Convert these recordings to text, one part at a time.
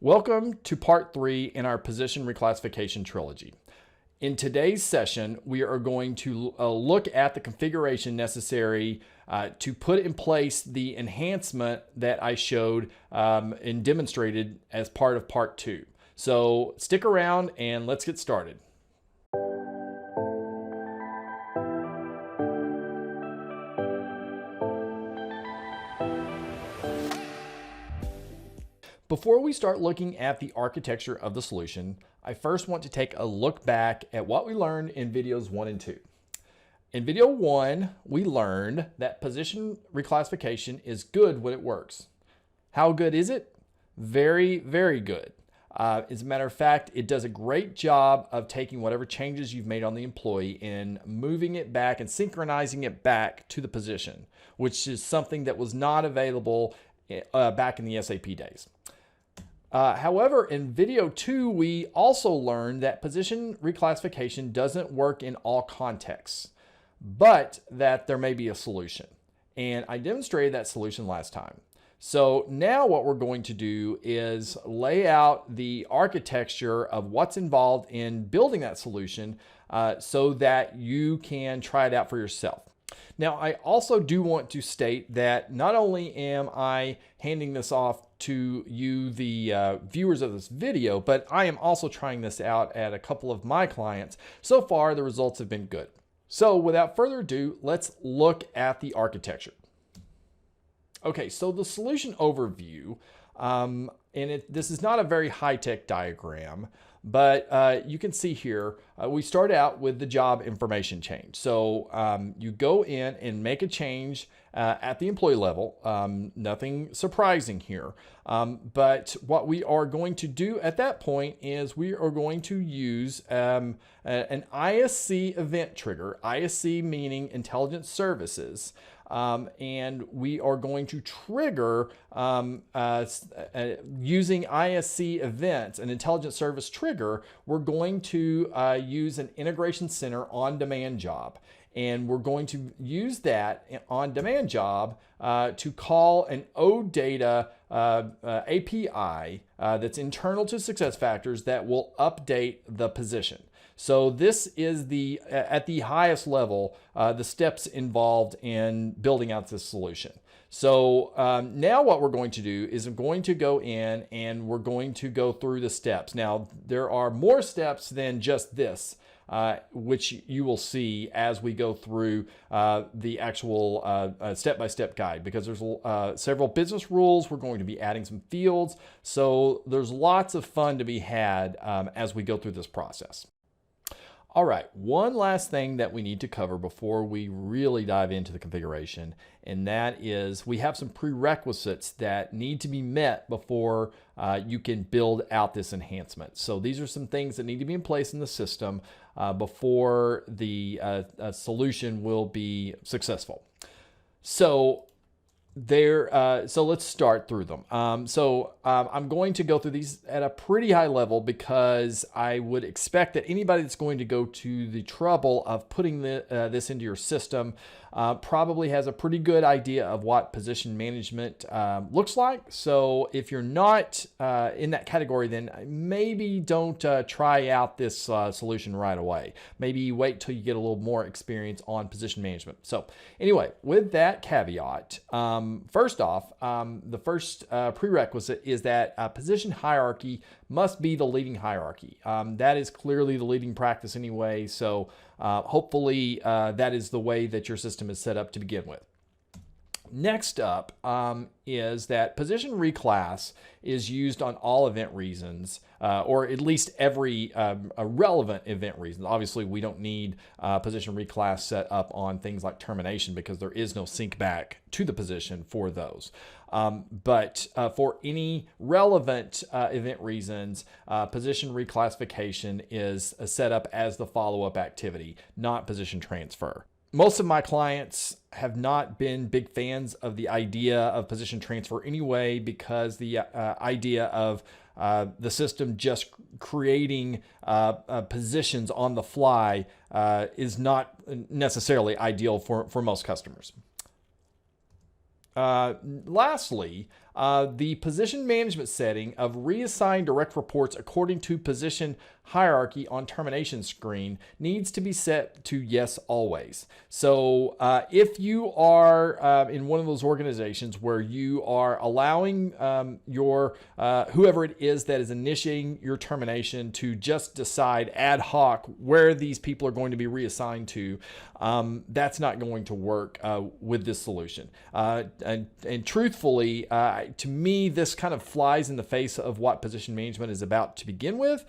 Welcome to part 3 in our position reclassification trilogy. In today's session, we are going to look at the configuration necessary to put in place the enhancement that I showed and demonstrated as part of part 2. So stick around and let's get started. Before we start looking at the architecture of the solution, I first want to take a look back at what we learned in videos 1 and 2. In video 1, we learned that position reclassification is good when it works. How good is it? Very, very good. As a matter of fact, it does a great job of taking whatever changes you've made on the employee and moving it back and synchronizing it back to the position, which is something that was not available back in the SAP days. However, in video 2, we also learned that position reclassification doesn't work in all contexts, but that there may be a solution. And I demonstrated that solution last time. So now what we're going to do is lay out the architecture of what's involved in building that solution so that you can try it out for yourself. Now, I also do want to state that not only am I handing this off to you, the viewers of this video, but I am also trying this out at a couple of my clients. So far, the results have been good. So without further ado, let's look at the architecture. Okay, so the solution overview, this is not a very high-tech diagram, but you can see here, we start out with the job information change. So you go in and make a change at the employee level. Nothing surprising here. But what we are going to do at that point is we are going to use an ISC event trigger, ISC meaning intelligence services. And we are going to trigger using ISC events, an intelligence service trigger. We're going to use an integration center on-demand job. And we're going to use that on-demand job to call an OData API that's internal to SuccessFactors that will update the position. So this is at the highest level, the steps involved in building out this solution. So now what we're going to do is I'm going to go in and we're going to go through the steps. Now, there are more steps than just this, which you will see as we go through the actual step-by-step guide, because there's several business rules. We're going to be adding some fields. So there's lots of fun to be had as we go through this process. All right, one last thing that we need to cover before we really dive into the configuration, and that is we have some prerequisites that need to be met before you can build out this enhancement. So these are some things that need to be in place in the system before the solution will be successful. So let's start through them. I'm going to go through these at a pretty high level because I would expect that anybody that's going to go to the trouble of putting this into your system probably has a pretty good idea of what position management looks like. So if you're not in that category, then maybe don't try out this solution right away. Maybe wait till you get a little more experience on position management. So anyway, with that caveat, first off, the first prerequisite is that position hierarchy must be the leading hierarchy. That is clearly the leading practice anyway, so hopefully that is the way that your system is set up to begin with. Next up is that position reclass is used on all event reasons, or at least every relevant event reason. Obviously, we don't need position reclass set up on things like termination because there is no sync back to the position for those. But for any relevant event reasons, position reclassification is set up as the follow-up activity, not position transfer. Most of my clients have not been big fans of the idea of position transfer anyway, because the idea of the system just creating positions on the fly is not necessarily ideal for most customers. Lastly, The position management setting of reassign direct reports according to position hierarchy on termination screen needs to be set to yes always. So if you are in one of those organizations where you are allowing your whoever it is that is initiating your termination to just decide ad hoc where these people are going to be reassigned to, that's not going to work with this solution. And truthfully, to me, this kind of flies in the face of what position management is about to begin with.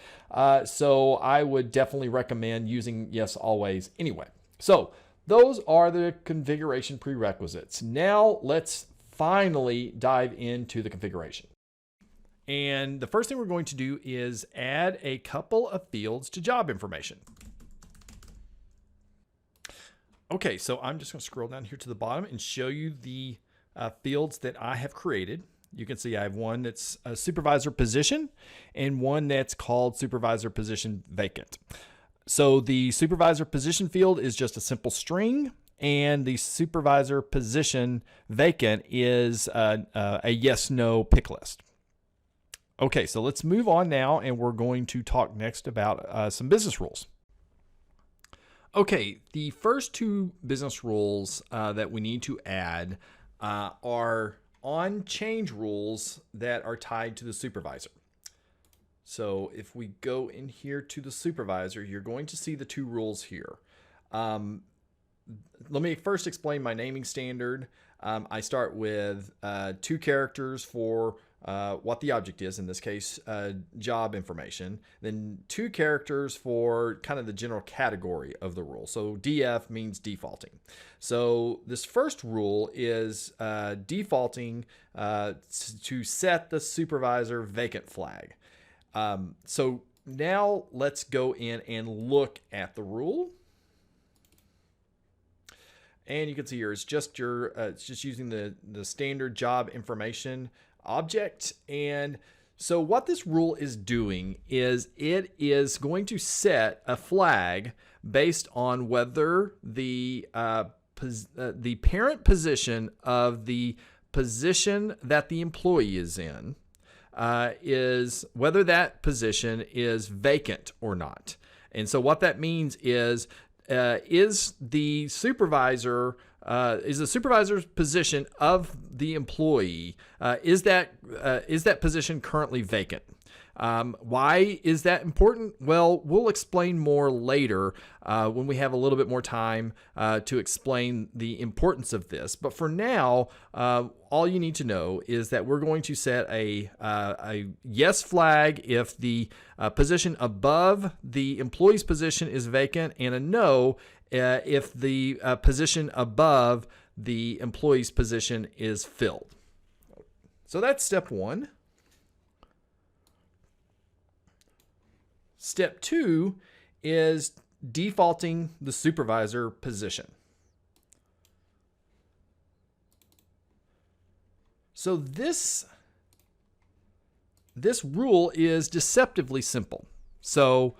So I would definitely recommend using yes always anyway. So those are the configuration prerequisites. Now let's finally dive into the configuration. And the first thing we're going to do is add a couple of fields to job information. Okay, so I'm just going to scroll down here to the bottom and show you the fields that I have created. You can see I have one that's a supervisor position and one that's called supervisor position vacant. So the supervisor position field is just a simple string, and the supervisor position vacant is a yes/no pick list. Okay, so let's move on now, and we're going to talk next about some business rules. Okay, the first two business rules that we need to add are on change rules that are tied to the supervisor. So if we go in here to the supervisor, you're going to see the two rules here. Let me first explain my naming standard. I start with 2 characters for what the object is, in this case, job information, then 2 characters for kind of the general category of the rule. So DF means defaulting. So this first rule is defaulting to set the supervisor vacant flag. So now let's go in and look at the rule. And you can see here it's just using the standard job information object. And so what this rule is doing is it is going to set a flag based on whether the parent position of the position that the employee is in is whether that position is vacant or not. And so what that means is the supervisor's position of the employee, is that position currently vacant? Why is that important? Well, we'll explain more later when we have a little bit more time to explain the importance of this. But for now, all you need to know is that we're going to set a yes flag if the position above the employee's position is vacant, and a no if the position above the employee's position is filled. So that's step 1. Step 2 is defaulting the supervisor position. So this rule is deceptively simple. So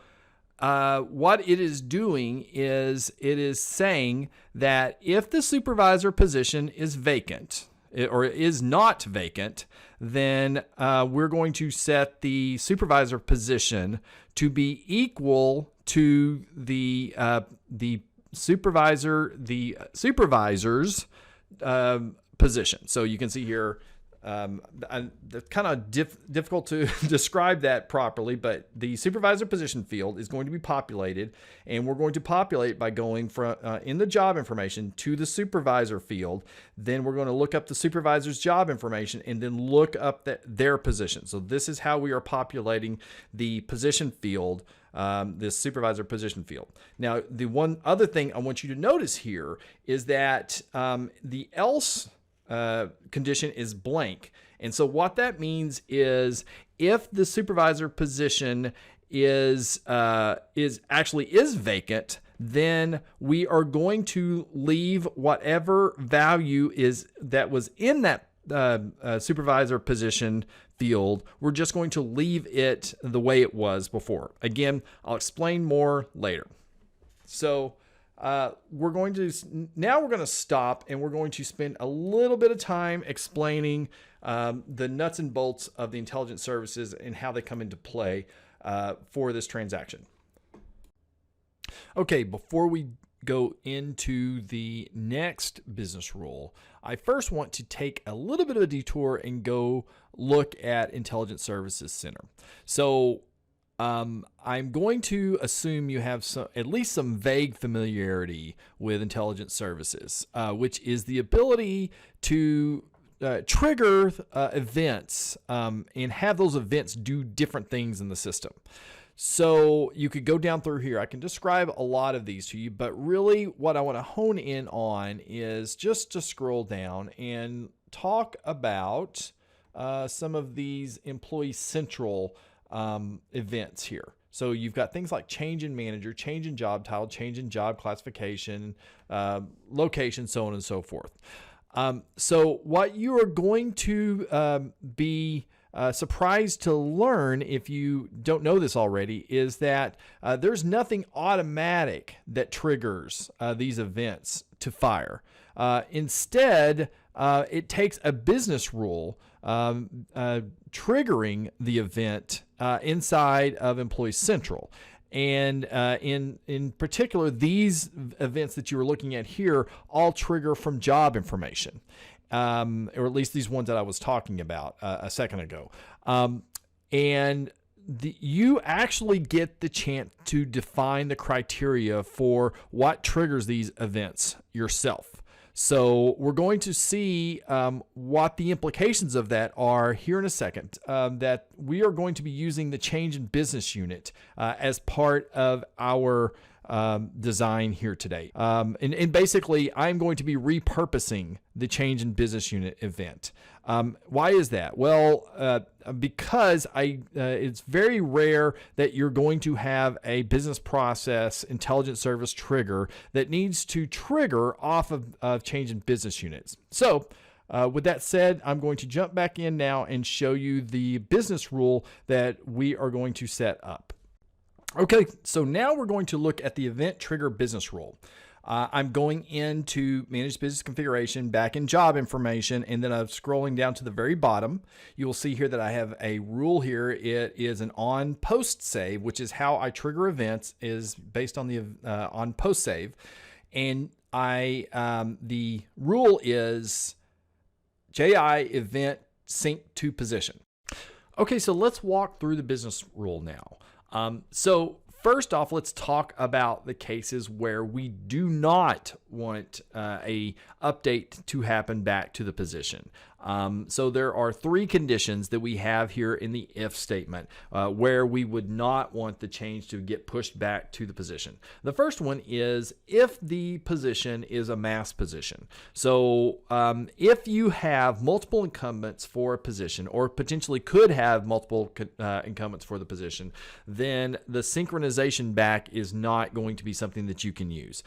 what it is doing is it is saying that if the supervisor position is vacant, or is not vacant, then we're going to set the supervisor position to be equal to the supervisor's position. So you can see here, it's kind of difficult to describe that properly, but the supervisor position field is going to be populated, and we're going to populate by going from in the job information to the supervisor field. Then we're going to look up the supervisor's job information and then look up their position. So this is how we are populating the position field, this supervisor position field. Now, the one other thing I want you to notice here is that the else condition is blank. And so what that means is if the supervisor position is vacant, then we are going to leave whatever value that was in that supervisor position field. We're just going to leave it the way it was before. Again, I'll explain more later. So we're going to stop and we're going to spend a little bit of time explaining the nuts and bolts of the intelligence services and how they come into play for this transaction. Okay, before we go into the next business rule, I first want to take a little bit of a detour and go look at Intelligence Services Center. So I'm going to assume you have at least some vague familiarity with intelligence services, which is the ability to trigger events and have those events do different things in the system. So you could go down through here. I can describe a lot of these to you, but really what I want to hone in on is just to scroll down and talk about some of these Employee Central events here. So you've got things like change in manager, change in job title, change in job classification, location, so on and so forth. So what you are going to be surprised to learn, if you don't know this already, is that there's nothing automatic that triggers these events to fire. Instead, it takes a business rule triggering the event inside of Employee Central. And in particular, these events that you were looking at here all trigger from job information. Or at least these ones that I was talking about a second ago. And you actually get the chance to define the criteria for what triggers these events yourself. So we're going to see what the implications of that are here in a second, that we are going to be using the change in business unit as part of our design here today. And basically, I'm going to be repurposing the change in business unit event. Why is that? Well, because it's very rare that you're going to have a business process intelligence service trigger that needs to trigger off of change in business units. So with that said, I'm going to jump back in now and show you the business rule that we are going to set up. Okay, so now we're going to look at the event trigger business rule. I'm going into manage business configuration, back in job information, and then I'm scrolling down to the very bottom. You will see here that I have a rule here. It is an on post save, which is how I trigger events, is based on the on post save. And the rule is JI event sync to position. Okay, so let's walk through the business rule now. So first off, let's talk about the cases where we do not want a update to happen back to the position. So there are three conditions that we have here in the if statement where we would not want the change to get pushed back to the position. The first one is if the position is a mass position. So if you have multiple incumbents for a position, or potentially could have multiple incumbents for the position, then the synchronization back is not going to be something that you can use.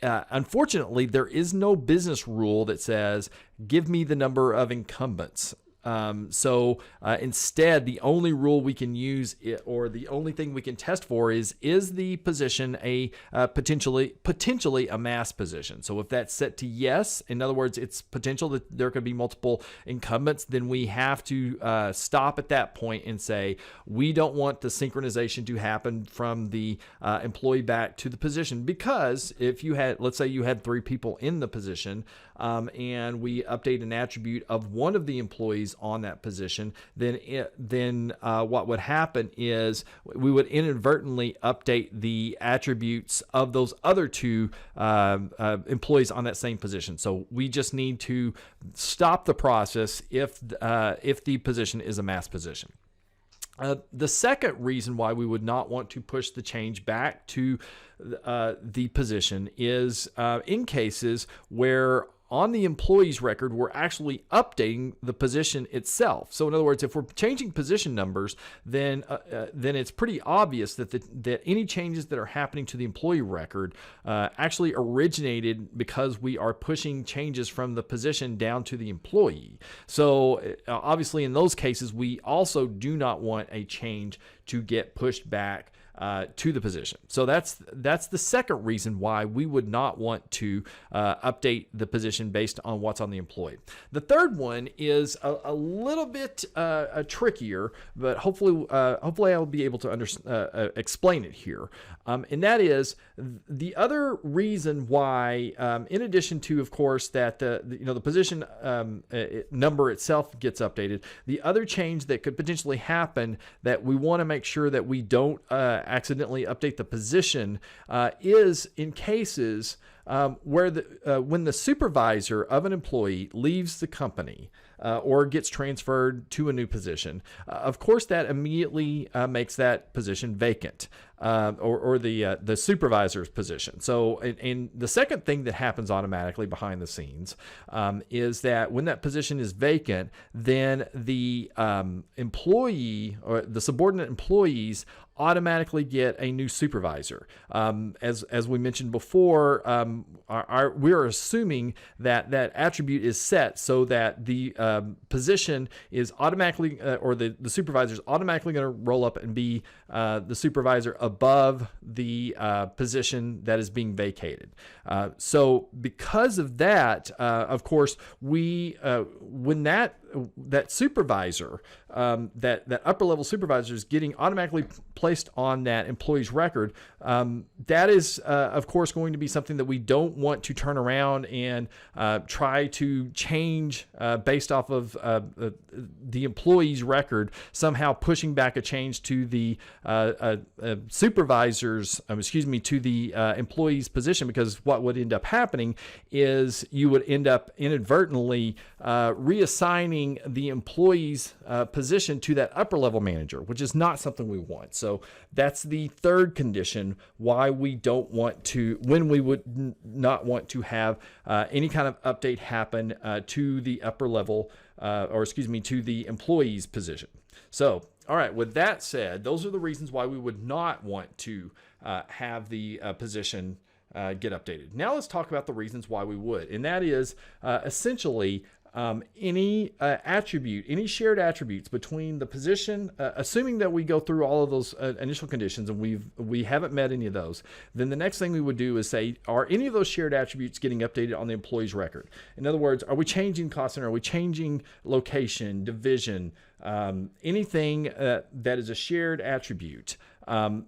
Unfortunately, there is no business rule that says, give me the number of incumbents. Instead, the only rule we can use, or the only thing we can test for, is the position a potentially a mass position. So if that's set to yes, in other words, it's potential that there could be multiple incumbents, then we have to stop at that point and say, we don't want the synchronization to happen from the employee back to the position. Because if you had, let's say you had 3 people in the position, and we update an attribute of one of the employees on that position, then what would happen is we would inadvertently update the attributes of those other 2 employees on that same position. So we just need to stop the process if the position is a mass position. The second reason why we would not want to push the change back to the position is in cases where on the employee's record, we're actually updating the position itself. So in other words, if we're changing position numbers, then it's pretty obvious that any changes that are happening to the employee record actually originated because we are pushing changes from the position down to the employee. So obviously in those cases, we also do not want a change to get pushed back to the position. So that's the second reason why we would not want to update the position based on what's on the employee. The third one is a little bit trickier, but hopefully I'll be able to explain it here. And that is the other reason why, in addition to, of course, that the position number itself gets updated, the other change that could potentially happen that we want to make sure that we don't accidentally update the position is in cases where when the supervisor of an employee leaves the company or gets transferred to a new position, of course that immediately makes that position vacant, or the supervisor's position. So, and the second thing that happens automatically behind the scenes is that when that position is vacant, then the employee or the subordinate employees automatically get a new supervisor. As we mentioned before, we're assuming that attribute is set so that the position is automatically, or the supervisor is automatically going to roll up and be the supervisor above the position that is being vacated. So because of that, of course, when that supervisor, that upper level supervisor is getting automatically placed on that employee's record, that is, of course, going to be something that we don't want to turn around and try to change based off of the employee's record, somehow pushing back a change to the supervisor's, to the employee's position, because what would end up happening is you would end up inadvertently reassigning the employee's position to that upper level manager, which is not something we want. So that's the third condition why we don't want to, when we would not want to have any kind of update happen to the upper level, to the employee's position. So, all right, with that said, those are the reasons why we would not want to have the position get updated. Now let's talk about the reasons why we would, and that is essentially any attribute, any shared attributes between the position, assuming that we go through all of those initial conditions and we haven't met any of those, then the next thing we would do is say, are any of those shared attributes getting updated on the employee's record? In other words, are we changing cost center? Are we changing location, division, anything that is a shared attribute? And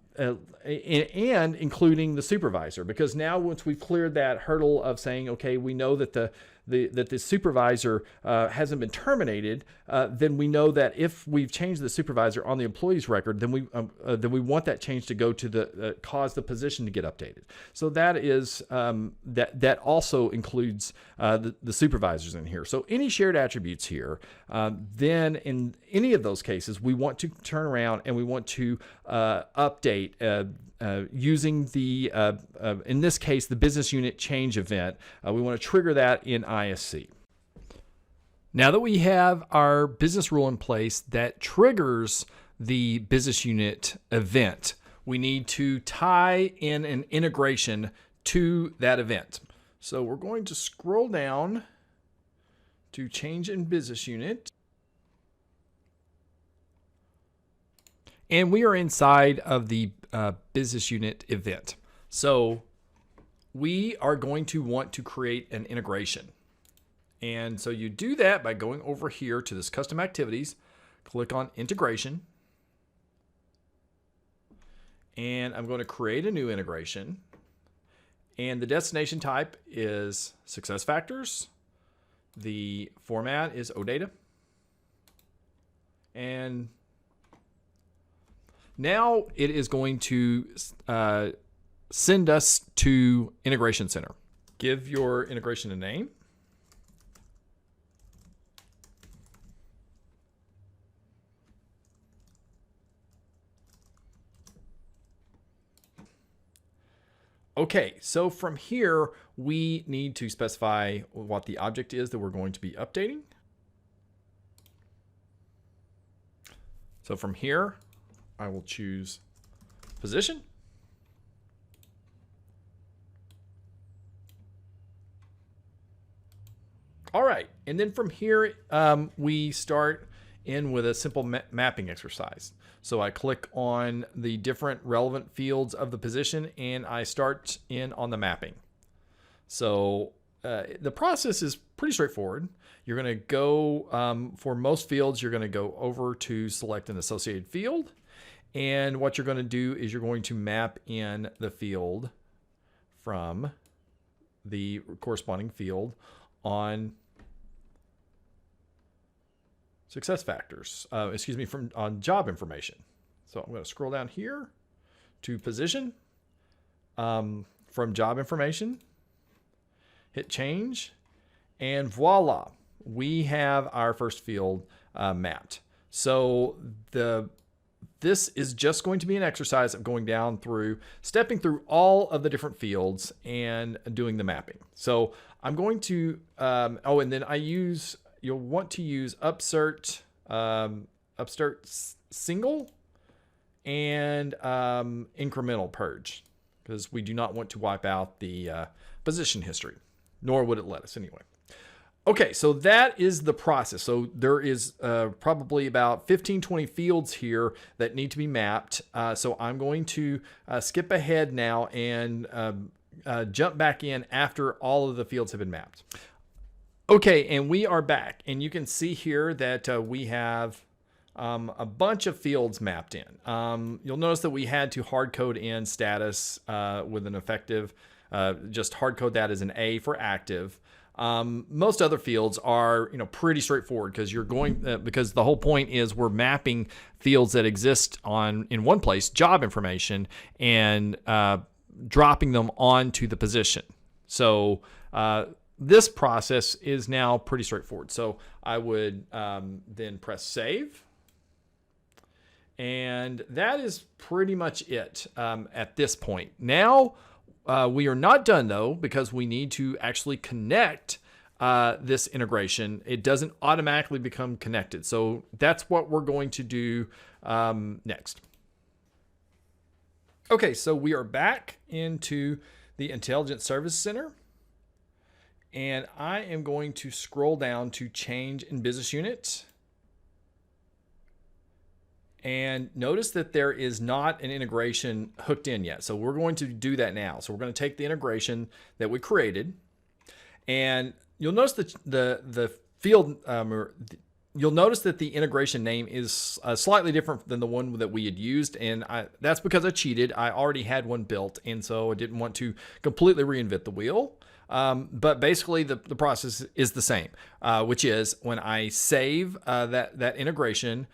including the supervisor, because now once we've cleared that hurdle of saying, okay, we know that the supervisor hasn't been terminated, then we know that if we've changed the supervisor on the employee's record, then we want that change to go to cause the position to get updated. So that is that also includes the supervisors in here. So any shared attributes here, then in any of those cases, we want to turn around and we want to update using the, in this case, the business unit change event. We want to trigger that in ISC. Now that we have our business rule in place that triggers the business unit event, we need to tie in an integration to that event. So we're going to scroll down to change in business unit. And we are inside of the business unit event. So we are going to want to create an integration. And so you do that by going over here to this custom activities, click on integration. And I'm going to create a new integration. And the destination type is SuccessFactors. The format is OData. And now it is going to send us to Integration Center. Give your integration a name. Okay, so from here, we need to specify what the object is that we're going to be updating. So from here, I will choose position. All right, and then from here, we start in with a simple mapping exercise. So I click on the different relevant fields of the position and I start in on the mapping. So the process is pretty straightforward. You're going to go, for most fields, you're going to go over to select an associated field. And what you're going to do is you're going to map in the field from the corresponding field on SuccessFactors, on job information. So I'm going to scroll down here to position, from job information, hit change, and voila, we have our first field mapped. So this is just going to be an exercise of going down through, stepping through all of the different fields and doing the mapping. So I'm going to, and then you'll want to use upsert single and incremental purge, because we do not want to wipe out the position history, nor would it let us anyway. Okay, so that is the process. So there is probably about 15, 20 fields here that need to be mapped. So I'm going to skip ahead now and jump back in after all of the fields have been mapped. Okay, and we are back. And you can see here that we have a bunch of fields mapped in. You'll notice that we had to hard code in status with an effective, just hard code that as an A for active. Most other fields are, pretty straightforward because because the whole point is we're mapping fields that exist in one place, job information, and dropping them onto the position. So this process is now pretty straightforward. So I would then press save. And that is pretty much it at this point. Now, we are not done though, because we need to actually connect this integration. It doesn't automatically become connected. So that's what we're going to do next. Okay, so we are back into the Intelligent Service Center. And I am going to scroll down to change in business unit. And notice that there is not an integration hooked in yet. So we're going to do that now. So we're going to take the integration that we created, and you'll notice that the field, you'll notice that the integration name is slightly different than the one that we had used. And that's because I cheated. I already had one built. And so I didn't want to completely reinvent the wheel. But basically the process is the same, which is when I save that integration,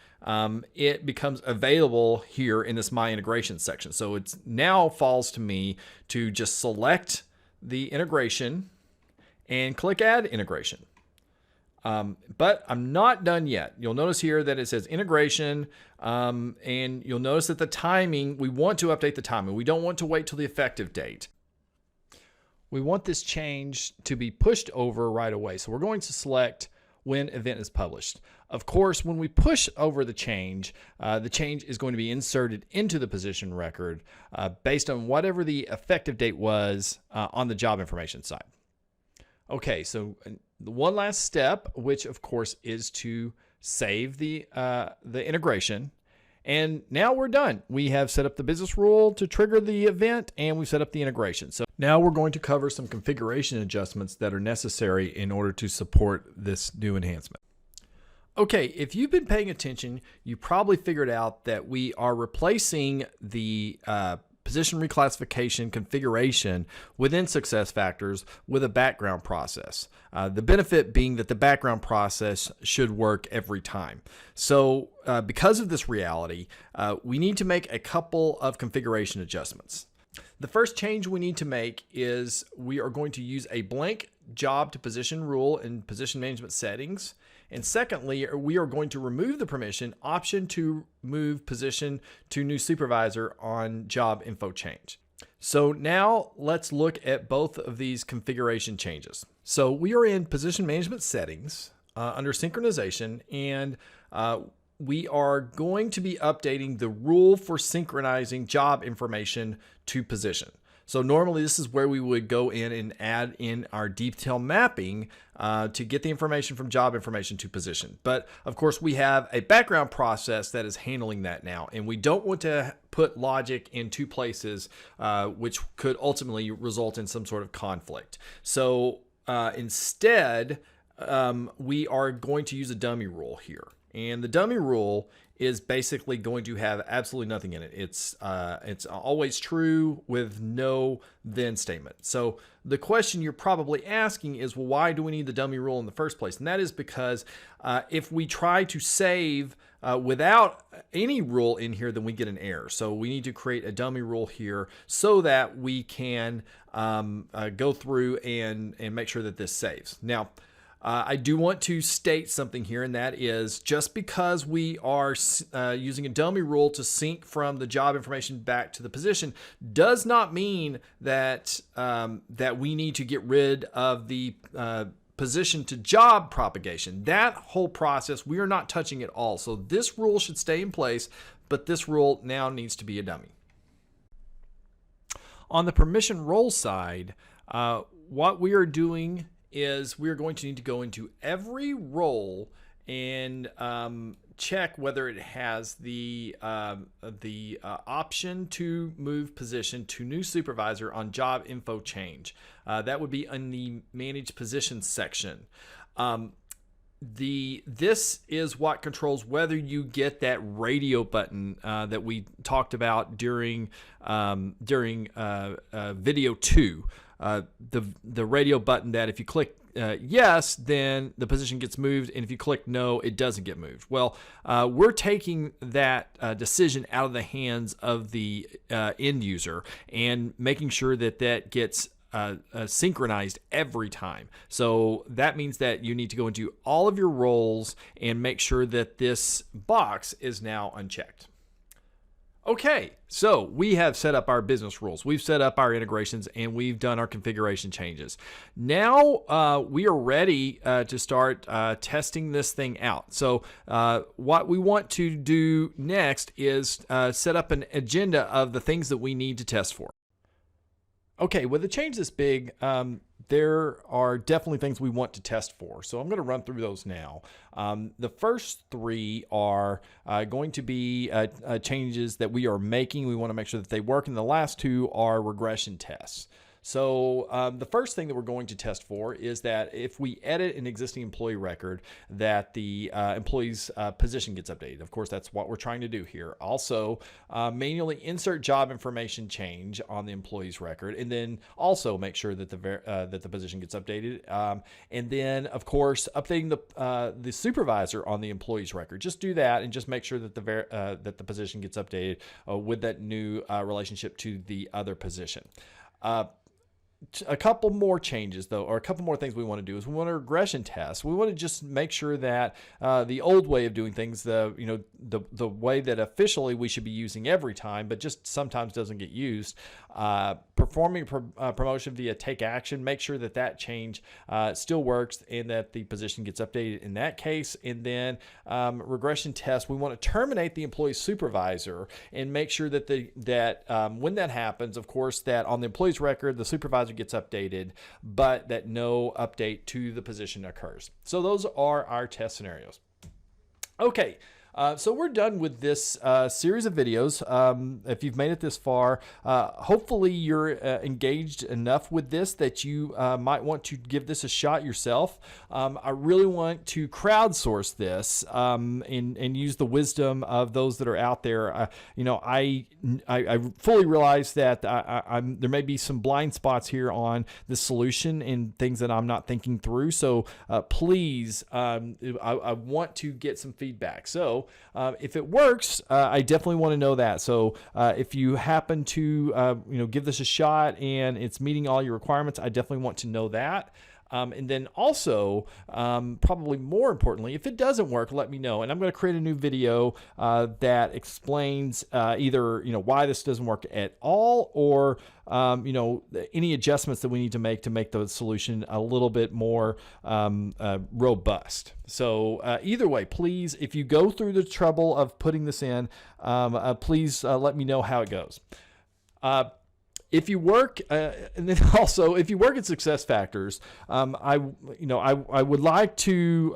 it becomes available here in this My Integration section. So it's now falls to me to just select the integration and click Add Integration. But I'm not done yet. You'll notice here that it says integration, and you'll notice that the timing, we want to update the timing. We don't want to wait till the effective date. We want this change to be pushed over right away. So we're going to select when event is published. Of course, when we push over the change is going to be inserted into the position record based on whatever the effective date was on the job information side. Okay, so the one last step, which of course is to save the integration. And now we're done. We have set up the business rule to trigger the event, and we've set up the integration. So now we're going to cover some configuration adjustments that are necessary in order to support this new enhancement. Okay, if you've been paying attention, you probably figured out that we are replacing the position reclassification configuration within SuccessFactors with a background process. The benefit being that the background process should work every time. So because of this reality, we need to make a couple of configuration adjustments. The first change we need to make is we are going to use a blank job to position rule in position management settings. And secondly, we are going to remove the permission option to move position to new supervisor on job info change. So now let's look at both of these configuration changes. So we are in position management settings under synchronization, and we are going to be updating the rule for synchronizing job information to position. So normally this is where we would go in and add in our detail mapping to get the information from job information to position. But of course we have a background process that is handling that now, and we don't want to put logic in two places, which could ultimately result in some sort of conflict. So instead, we are going to use a dummy rule here. And the dummy rule is basically going to have absolutely nothing in it. It's always true with no then statement. So the question you're probably asking is, well, why do we need the dummy rule in the first place? And that is because if we try to save without any rule in here, then we get an error. So we need to create a dummy rule here so that we can go through and make sure that this saves. Now, I do want to state something here, and that is just because we are using a dummy rule to sync from the job information back to the position does not mean that that we need to get rid of the position to job propagation. That whole process, we are not touching at all. So this rule should stay in place, but this rule now needs to be a dummy. On the permission role side, what we are doing is we're going to need to go into every role and check whether it has the option to move position to new supervisor on job info change. That would be in the manage positions section. This is what controls whether you get that radio button that we talked about during video 2. The radio button that if you click yes, then the position gets moved, and if you click no, it doesn't get moved. Well, we're taking that decision out of the hands of the end user and making sure that that gets synchronized every time. So that means that you need to go into all of your roles and make sure that this box is now unchecked. Okay, so we have set up our business rules, we've set up our integrations, and we've done our configuration changes. Now we are ready to start testing this thing out. So what we want to do next is set up an agenda of the things that we need to test for. Okay, with a change this big, there are definitely things we want to test for. So I'm going to run through those now. The first three are going to be changes that we are making. We want to make sure that they work. And the last two are regression tests. So the first thing that we're going to test for is that if we edit an existing employee record, that the employee's position gets updated. Of course, that's what we're trying to do here. Also, manually insert job information change on the employee's record, and then also make sure that the position gets updated. And then, of course, updating the supervisor on the employee's record. Just do that, and just make sure that the position gets updated with that new relationship to the other position. A couple more changes, though, or a couple more things we want to do is we want a regression test. We want to just make sure that the old way of doing things, the way that officially we should be using every time, but just sometimes doesn't get used, performing promotion via take action, make sure that that change still works and that the position gets updated in that case. And then regression test, we want to terminate the employee supervisor and make sure that when that happens, of course, that on the employee's record, the supervisor gets updated, but that no update to the position occurs. So those are our test scenarios. Okay. So we're done with this series of videos. If you've made it this far, hopefully you're engaged enough with this that you might want to give this a shot yourself. I really want to crowdsource this and use the wisdom of those that are out there. I fully realize that there may be some blind spots here on the solution and things that I'm not thinking through. So please, I want to get some feedback. So if it works, I definitely want to know that. So if you happen to give this a shot and it's meeting all your requirements, I definitely want to know that. And then also, probably more importantly, if it doesn't work, let me know. And I'm going to create a new video that explains either why this doesn't work at all, or any adjustments that we need to make the solution a little bit more robust. So either way, please, if you go through the trouble of putting this in, please let me know how it goes. If you work, and then also if you work at SuccessFactors, I would like to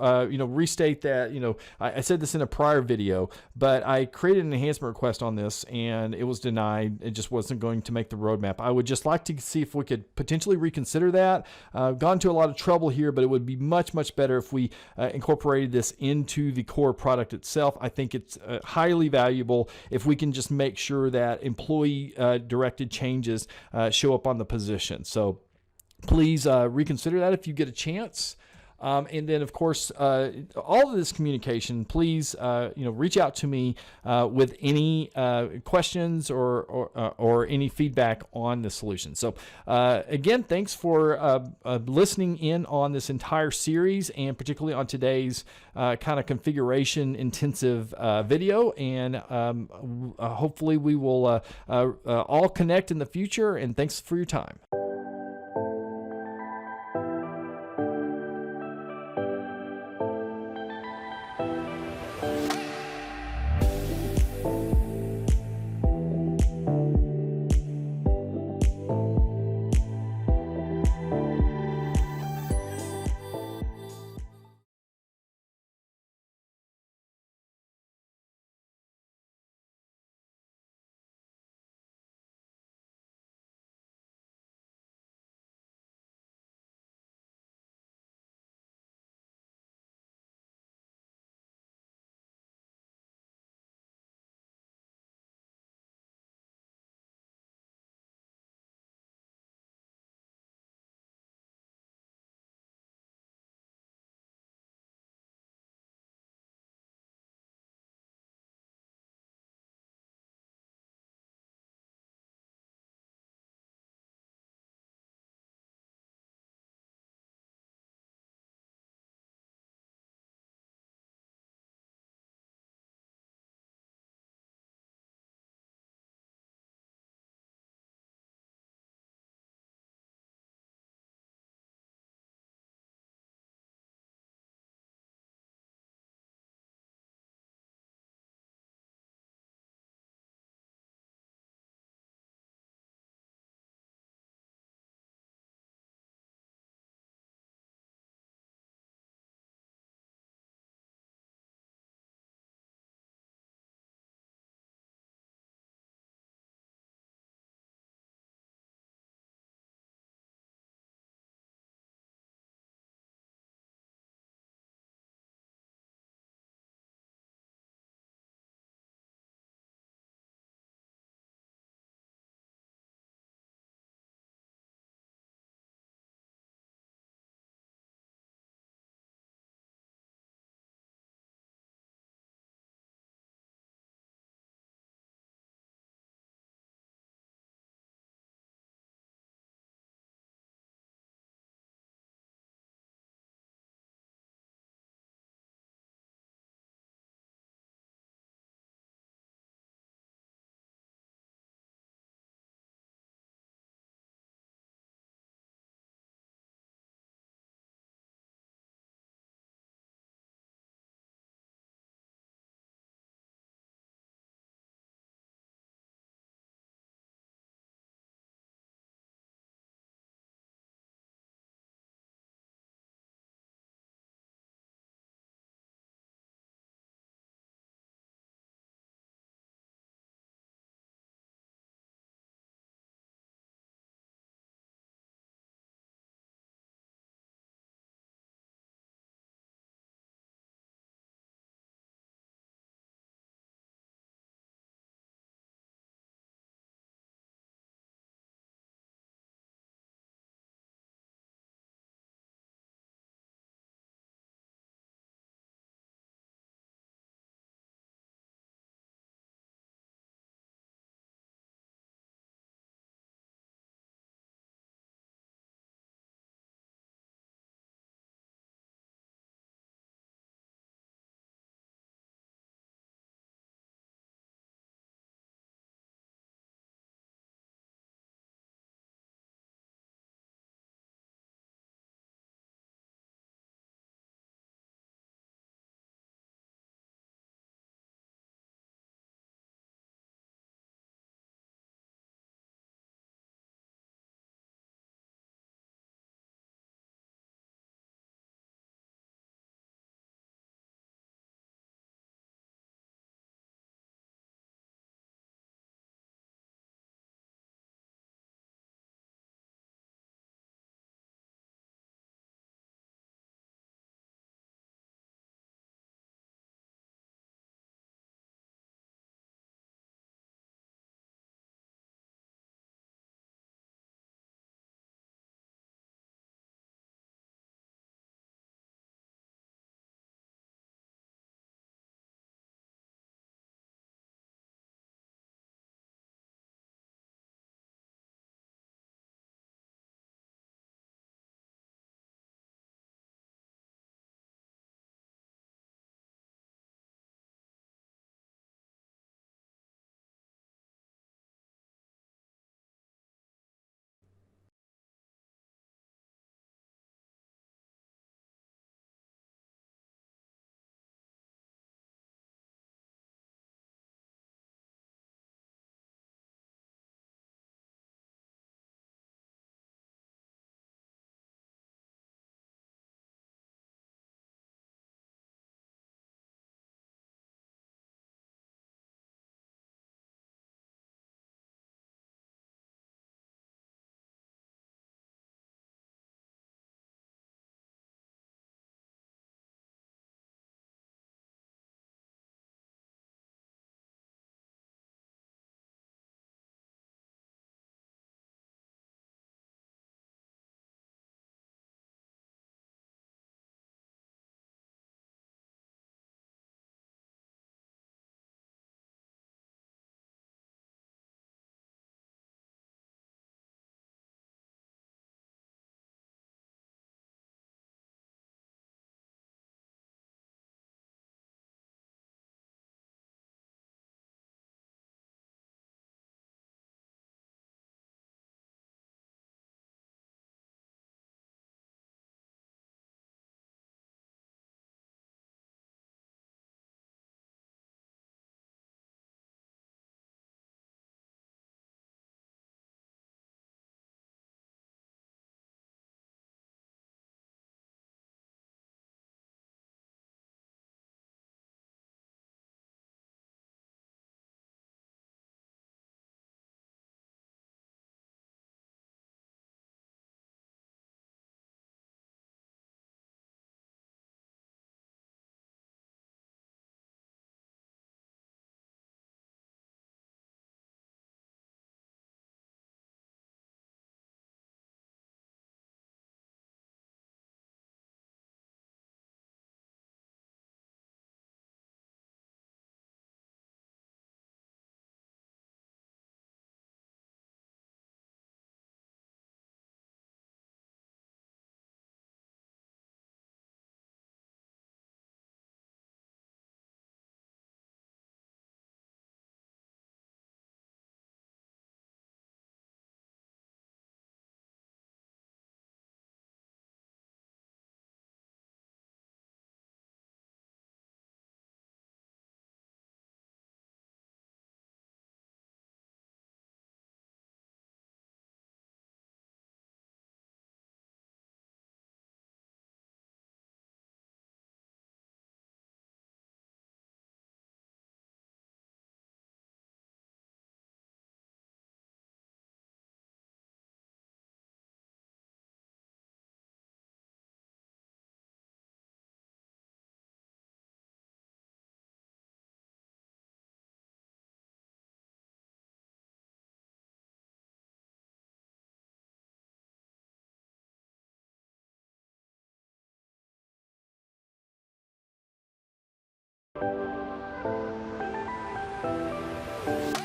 restate that I said this in a prior video, but I created an enhancement request on this and it was denied. It just wasn't going to make the roadmap. I would just like to see if we could potentially reconsider that. I've gone to a lot of trouble here, but it would be much better if we incorporated this into the core product itself. I think it's highly valuable if we can just make sure that employee directed changes show up on the position. So please reconsider that if you get a chance. And then, of course, all of this communication, please, reach out to me with any questions or any feedback on the solution. So, again, thanks for listening in on this entire series, and particularly on today's kind of configuration intensive video. And hopefully we will all connect in the future. And thanks for your time. time.